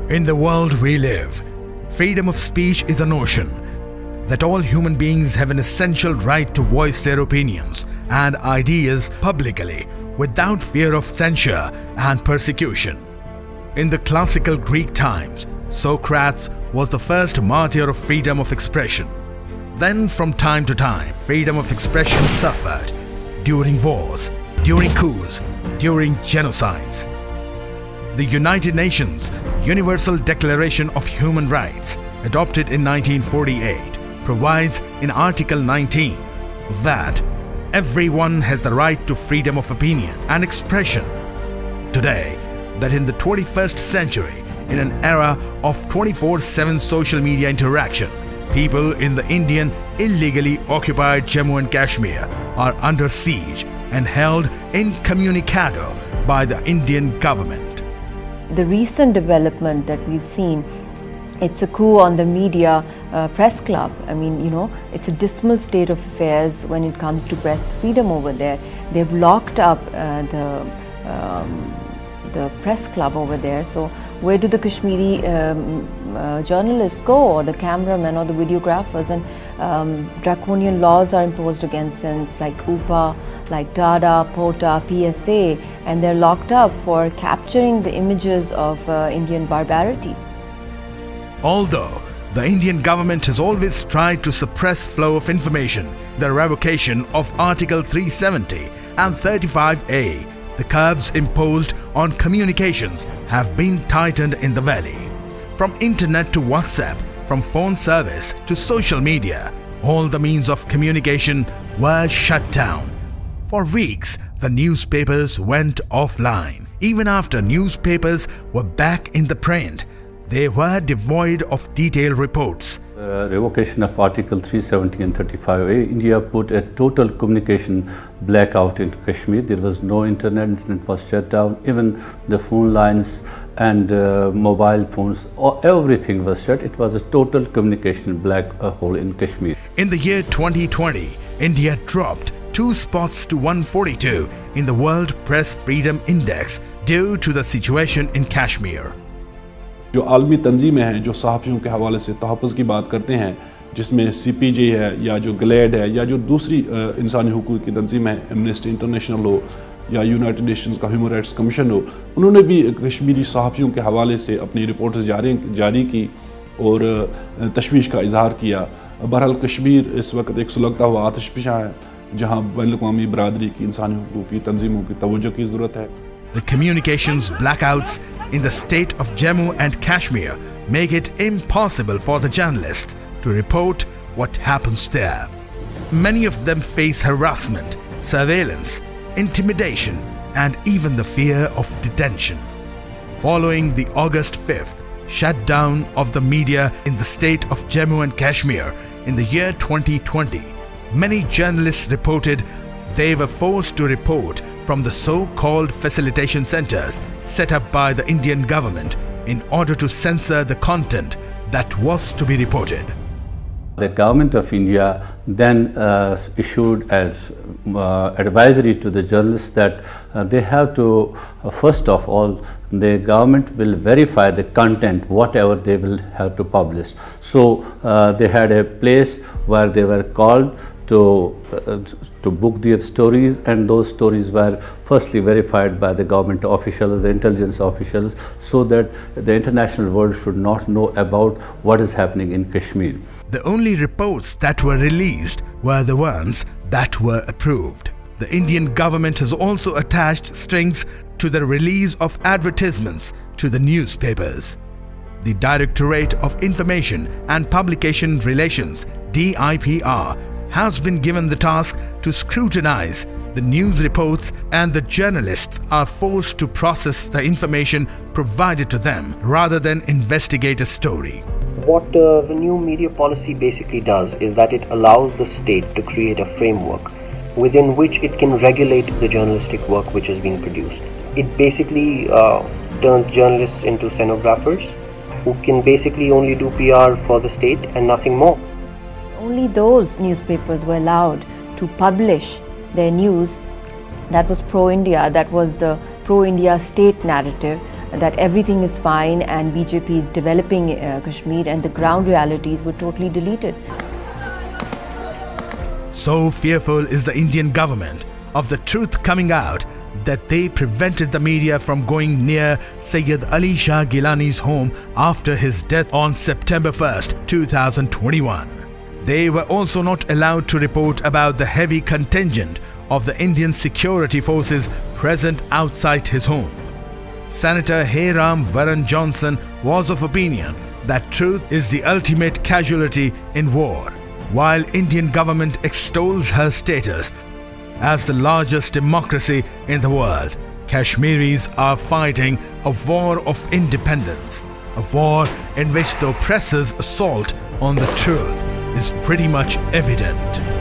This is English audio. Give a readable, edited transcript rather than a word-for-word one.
In the world we live, freedom of speech is a notion that all human beings have an essential right to voice their opinions and ideas publicly without fear of censure and persecution. In the classical Greek times, Socrates was the first martyr of freedom of expression. Then from time to time, freedom of expression suffered during wars, during coups, during genocides. The United Nations Universal Declaration of Human Rights, adopted in 1948, provides in Article 19 that everyone has the right to freedom of opinion and expression. Today, that in the 21st century, in an era of 24/7 social media interaction, people in the Indian illegally occupied Jammu and Kashmir are under siege and held incommunicado by the Indian government. The recent development that we've seen, it's a coup on the media press club. I mean, you know, it's a dismal state of affairs when it comes to press freedom over there. They've locked up the press club over there. So where do the Kashmiri journalists go, or the cameramen or the videographers? And draconian laws are imposed against them, like UPA, like DADA, POTA, PSA, and they're locked up for capturing the images of Indian barbarity. Although the Indian government has always tried to suppress flow of information, the revocation of Article 370 and 35A, the curbs imposed on communications have been tightened in the valley. From internet to WhatsApp, from phone service to social media, all the means of communication were shut down. For weeks, the newspapers went offline. Even after newspapers were back in the print, they were devoid of detailed reports. Revocation of Article 370 and 35A, India put a total communication blackout into Kashmir. There was no internet was shut down. Even the phone lines and mobile phones, everything was shut. It was a total communication black hole in Kashmir. In the year 2020, India dropped 2 spots to 142 in the World Press Freedom Index due to the situation in Kashmir. जो आलमी तंजीमें हैं जो सहाफ़ियों के हवाले से तहफ़्फ़ुज़ की बात करते हैं, जिसमें CPJ है या जो ग्लेड है या जो दूसरी इंसानी हुकूक़ की तंजीम है, एमनेस्टी इंटरनेशनल हो या यूनाइटेड नेशंस का ह्यूमन राइट्स कमीशन हो, उन्होंने भी कश्मीरी सहाफ़ियों के हवाले से अपनी रिपोर्ट्स जारी की और तशवीश का इजहार किया। बहरहाल कश्मीर इस वक्त एक सुलगता हुआ आतिश फ़िशा है, जहाँ बैनुल-अक़वामी बरादरी की इंसानी हुकूक़ की तंजीमों की तवज्जो की ज़रूरत है। The communications blackouts in the state of Jammu and Kashmir make it impossible for the journalists to report what happens there. Many of them face harassment, surveillance, intimidation, and even the fear of detention. Following the August 5th shutdown of the media in the state of Jammu and Kashmir in the year 2020, many journalists reported they were forced to report from the so-called facilitation centers set up by the Indian government in order to censor the content that was to be reported. The government of India then issued as advisory to the journalists that they have to, first of all, the government will verify the content, whatever they will have to publish. So they had a place where they were called to book their stories, and those stories were firstly verified by the government officials, the intelligence officials, so that the international world should not know about what is happening in Kashmir. The only reports that were released were the ones that were approved. The Indian government has also attached strings to the release of advertisements to the newspapers. The Directorate of Information and Publication Relations, DIPR, has been given the task to scrutinize the news reports, and the journalists are forced to process the information provided to them rather than investigate a story. What the new media policy basically does is that it allows the state to create a framework within which it can regulate the journalistic work which is being produced. It basically turns journalists into stenographers who can basically only do PR for the state and nothing more. Only those newspapers were allowed to publish their news that was pro-India, that was the pro-India state narrative, that everything is fine and BJP is developing Kashmir, and the ground realities were totally deleted. So fearful is the Indian government of the truth coming out that they prevented the media from going near Sayyid Ali Shah Gilani's home after his death on September 1st, 2021. They were also not allowed to report about the heavy contingent of the Indian security forces present outside his home. Senator Hayram Varan Johnson was of opinion that truth is the ultimate casualty in war. While Indian government extols her status as the largest democracy in the world, Kashmiris are fighting a war of independence, a war in which the oppressor's assault on the truth is pretty much evident.